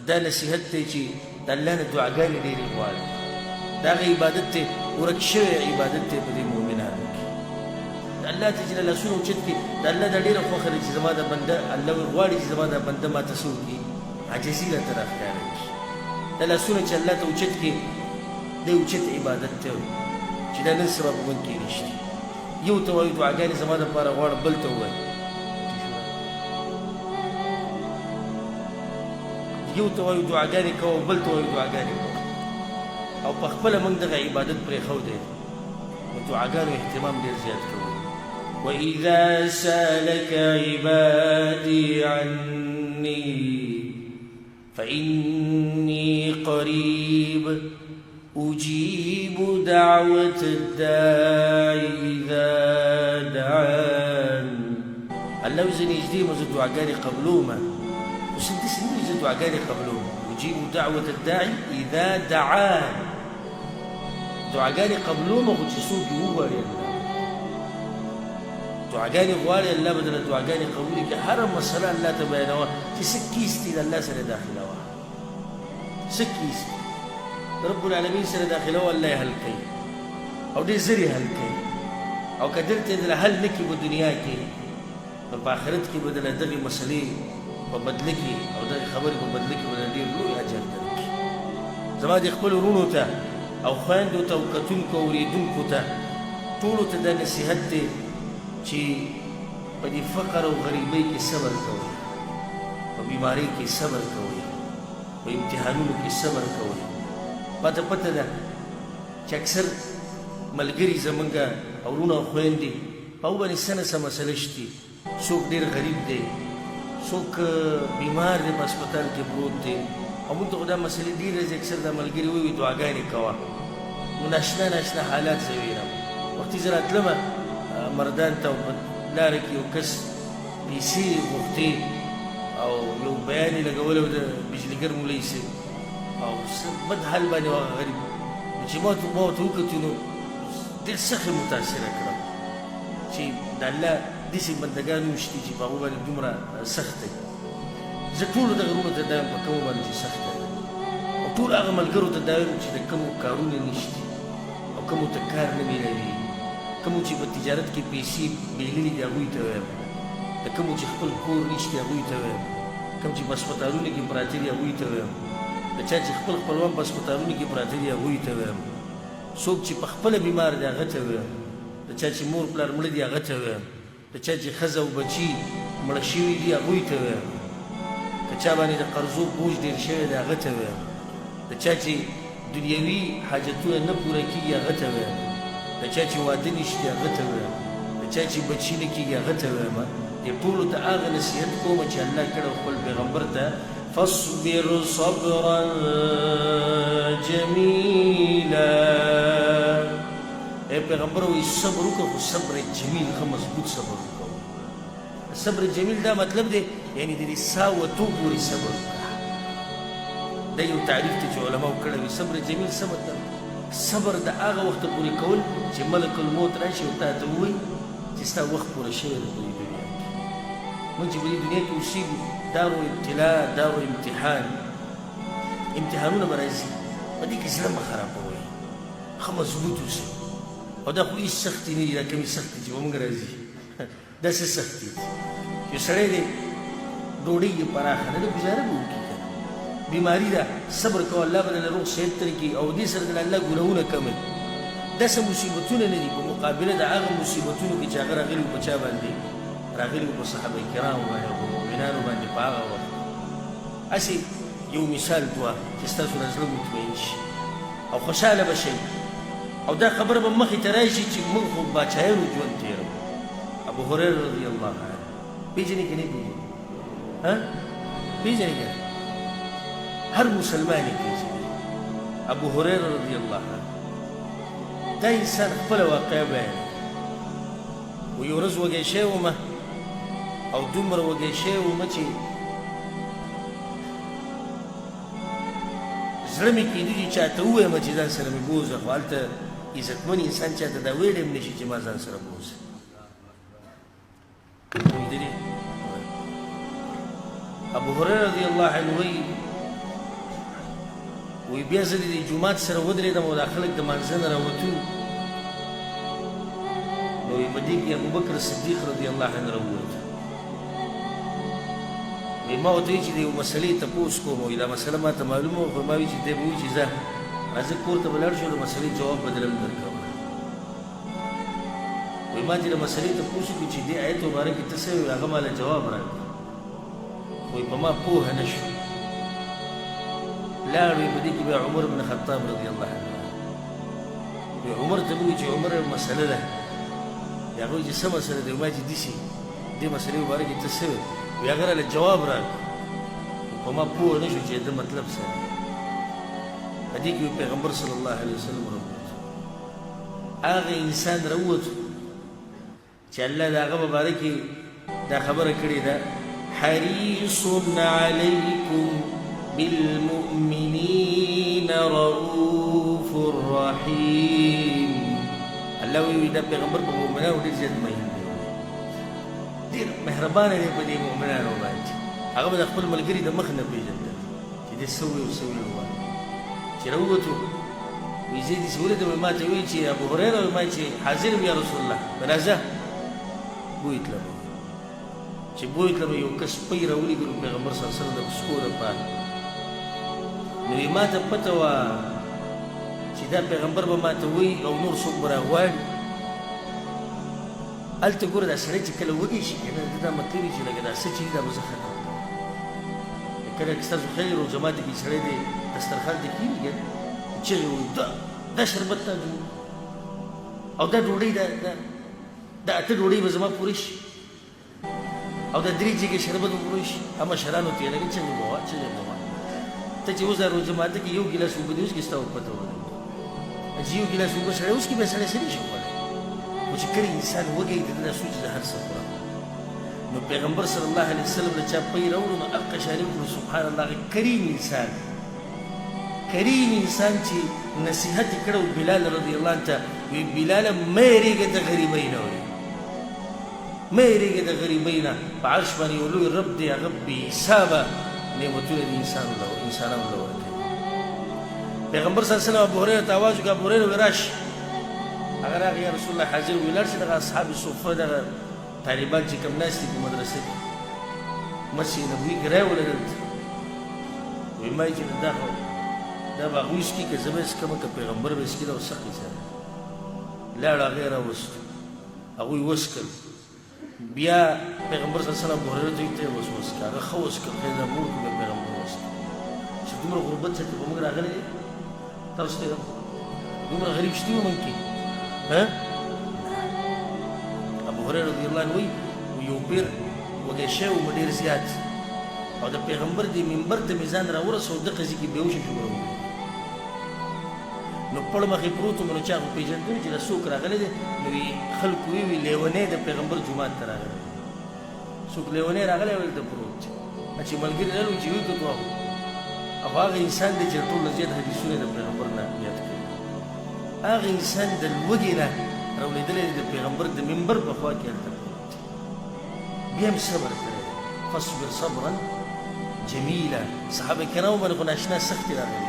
دا نصیحت دی چې د الله نه دعاګانې ډېرې غواړي. د هغه عبادت دی ورک شوی عبادت دی په دې مؤمنانو کې. د الله ته چې لاسونه اوچت کړي د الله دا ډېره خوښه ده چې زما دا بنده الله غواړي چې زما دا بنده ماته څه وکړي عاجزي راته راښکاره کړي. دا لاسونه چې الله ته اوچت کړي دی اوچت عبادت دی چې دا نن سبا په موږ کې نشته. یو ته وایي دعاګانې زما دپاره غواړه، بل ته ووایي یو ته وایو دعاګانې کوو، بل ته وایو دعاګانې کوو، او په خپله موږ دغه عبادت پرېښودی نو دعاګانو اهتمام ډېر زیات کوو. وإذا سألك عبادي عني فإني قريب أجيب دعوة الداعي إذا دعان. الله وزن نږدې مو زه دعاګانې قبلومه وسدس نوزة دعاګانې قبلوه. يجيب دعوة الداعي إذا دعان. دعاګانې قبلوه خو چې څوک یې وغواړي الله دعاګانې غواړي الله به درله دعاګانې قبولې کړي. هره مسله الله ته بیانوه چې څه کیس دي د الله سره داخلوه، څه کیس دي د رب العالمین سره داخلوه الله یې حل کوي او ډېر زر یې حل کوي. او که دلته یې دله حل نه کړي په دنیا کې نو په آخرت کې به دله دغې مسلې په بدله کې او دغې خبرې په بدله کې به دله ډېر لوی اجر درکړي. زما د خپلو وروڼو ته او خویندو ته او کتونکو او اورېدونکو ته ټولو ته دا نصیحت دی چې په دې فقر او غریبۍ کې صبر کوئ، په بیمارۍ کې صبر کوئ، په امتحانونو کې صبر کوئ. ماته پته ده چې اکثر ملګري زمونږ او وروڼه او خویندې په هغو باندې څه نه څه مسله شتي. څوک ډېر غریب دی، څوک بیمار دی په هسپتال کې پروت دی، او موږ ته خو دا مسلې ډېرې راځي. اکثر دا ملګري ووایي دعاګانې کوه. نو ناشنا ناشنا حالات زه وینم. وختي زه راتلمه مردان ته او په لاره کې یو کس پیسې غوښتې او یو بیان یې لګولی و د بجلیګر مولوي صاحب او بد حال باندې و هغه غریب. چې ما ورته وکتو نو ډېر سخت یې متاثره کړم چې د الله داسې بندګان وشتي چې په هغو باندې دومره سخت دی. زه ټولو دغه وروڼو ته دا یم په کومو باندې چې سخته ده، او ټولو هغه ملګرو ته دا یم چې د کومو کارونه نشته او کومو ته کار نه میلاوي، کومو چې په تجارت کې پیسې بهللي دي هغوی ته وایم، د کومو چې خپل کور نشته هغوی ته وایم، کوم چې په هسپتالونو کې پراته دي هغوی ته وایم، د چا چې خپل خپلوان په هسپتالونو کې پراته دي هغوی ته وایم، څوک چې په خپله بیمار دی هغه ته وایم، د چا چې مور پلار مړه دي هغه ته وایم، د چا چې ښځه او بچي مړه شوي دي هغوی ته وایم، که چا باندې د قرضو بوج ډېر شوی دی هغه ته وایم، د چا چې دنیوي حاجتونه نه پوره کېږي هغه ته وایم، د چا چې واده نشته هغه ته وایم، د چا چې بچي نه کېږي هغه ته وایم. دې ټولو ته هغه نصیحت کوم چې الله کړی خپل پیغمبر ته فاصبر صبرا جمیلا. ای پیغمبر وایي صبر وکړه خو صبر جمیل ښه مضبوط صبر وکړه. صبر جمیل دا مطلب دی یعنې د دې سا وتو پورې صبر وکړه. دا یو تعریف دی چې علماو کړی وي. صبر جمیل څه مطلب؟ صبر د هغه وخته پورې کول چې ملک الموت راشي او تا ته ووایي چې ستا وخت پوره شوی دی په دې دنیا کې. موږ چې په دې دنیا کې اوسېږو دارو ابتلاء دارو امتحان، امتحانونه به راځي، په دې کې زړه مه خرابوئ، ښه مضبوط اوسئ. او دا خو هېڅ سختي نه دي، دا کمې سختي چې په موږ راځي دا څه سختي دي. یو سړی دی ډوډۍ یې پراخه نه ده ګزاره به وکړي که نه، بیماري ده صبر کوه الله به دله روغ صحت درکړي او دې سره دله الله ګناهونه کموي. داسې مصیبتونه نه دي په مقابله د هغه مصیبتونو کې چې هغه راغلي وو په چا باندې راغلي وو په صحابه کرامو باندې او په مؤمنانو باندې په هغه وخت. هسې یو مثال دوه چې ستاسو نه زړه مطمئن شي او خوشحاله به شئ او دا خبره به مخې ته راشي چې موږ خو باچایانو ژوند تېروو. ابو هریره رضی الله عنه پېژنې که نه پېژنې؟ پېژنې که نه؟ هر مسلمان یې پېژني. ابو هریره رضی الله عنه دا انسان خپله واقعه بیانوي. و یو ورځ وږی شوی ومه او دومره وږی شوی ومه چې زړه مې کېدي چې چاته ووایم چې ځان سره مې بوځه، خو هلته عزتمن انسان چاته دا ویلی هم نه شي چې ما ځان سره بوځه. ابو هريره رضی الله عنه وی بیا زه د جومات سره ودرېدم او دا خلک د مانځه نه راوتو نو په دې کې ابوبکر صدیق رضی الله عنه راووت وی ما ورته ویل چې د یو مسلې تپوس کوم وی دا مسله ماته معلومه وه خو ما ویل چې دی به وایي چې ځه راځه کور ته به لاړ شو د مسلې جواب به درله درکوم وی ما چې د مسلې تپوس وکړو چې دې آیت مبارک کې ته څه وایې هغه ماله جواب راکړه وی په ما پوهه نه شو لاړو په دې کې بیا عمر بن خطاب رضی الله عنه وی عمر ته وایي چې عمر مسله ده هغه وایي چې څه مسله ده ما چې داسې دې مسلې مبارکې ته څه وایې وی هغه راله جواب راکړو په ما پوه نه شو چې د مطلب څه دی په دې کې پیغمبر صلی الله علیه وسلم راووت هغه انسان راووت چې الله د هغه مبارک دا خبره کړې ده حریص علیکم بالمؤمنین رؤوف رحیم الله وی دا پیغمبر په مؤمنانو ډېر زیات مهین دی ډېر مهربانه دی په دې مؤمنانو باندې هغه به د خپل ملګري د مخ نه پېژندل چې دې څه وویل څه ویل وایي چې راووتو وی زه داسې ولیدم ما ته ویل چې ابو هریره ویل ما چې حاضر یم یا رسول الله راځه بوی تلم چې بوی تلم یو کس پی راولېږلو پیغمبر صلی الله علیه وسلم د پسکو دپاره نو یې ما ته پته وه چې دا پیغمبر به ما ته وایي او نور څوک به راغواړي هلته ګوره دا سړی چې کله وږی شي که نه د دا مطلب وي چې لکه دا څه چې دا به زه ختم کړم کله که ستاسو خیر او جماعت کې سړی دی دسترخوان ته کښېني که چغې وایي دا شربت تا جوړ او دا ډوډۍ دا اته ډوډۍ به زما پوره شي او دا درې جګې شربت به پوره شي هغه مشرانو ته یې لکه چغې به وایه چغې به وایه ته چې اوس دا روژه ماته کې یو ګیلاس اوبه دي اوس کې ستا پته ولګي چې یو ګیلاس اوبه سړی اوس کې بیا سړی څه نشي کولی خو چې کله انسان وږی دی دا سوچ زه هر څه خورم نو پیغمبر صلی الله علیه وسلم له چا پی راوړو نو هغه شاري وکړو سبحان الله هغه کریم انسان چې نصیحت یې کړی بلال رضی الله عنه ته وی بلاله مه یېرېږه د غریبۍ نه وایي مه یېرېږه د غریبۍ نه په عرش باندې یو لوی رب دی هغه بې حسابه نعمتونه د انسانانو له ورکوي پیغمبر صلی الله علیه وسلم ابو هریره ته آواز وکړه ابو هریره وی راشه هغه راغی یا رسول الله حاضر وی لاړ شي دغه اصحاب صفه دغه طالبان چې کوم ناست دي په مدرسه کې مسجد نبوي کې راولې دلته وی ما چې دا به هغوی څکي که زه به یې څکمه که پیغمبر به یې څکي دا به سخت سره لاړ هغه یې راوستو هغوی وڅکل بیا پیغمبر صلی الله علیه وسلم ابو هریره ته ویل ته یې اوس وڅکه هغه ښه وڅکل خیر دا مور کې بیا پیغمبر وڅکه چې دومره غربت چې په موږ راغلی دی تاسو ته دومره غریب شتي و موږ کې ابو هریره رضی الله عنه وایي یو پیر وږی شوی و ډېر زیات او د پیغمبر د منبر ته مې ځان راورسو دغه ځای کې بېهوشه شو نو پړ مخې پروت وم نو چا خو پېژندلو چې دا څوک راغلی دی نو خلکو ویې لیونی د پیغمبر جومات ته راغلی څوک لیونی راغلی ویل ته پروت چې ملګري نه وي چې ویل کړو او هغه انسان دی چې ټول زیات حدیثونه د پیغمبر نه یاد کوي هغه انسان د لوږې نه راولېدلی دی د پیغمبر د منبر په خوا کې هلته پروت بیا هم صبر کړی فاصبر صبرا جمیلا صحابه کرامو باندې خو ناشنا سختې راغلي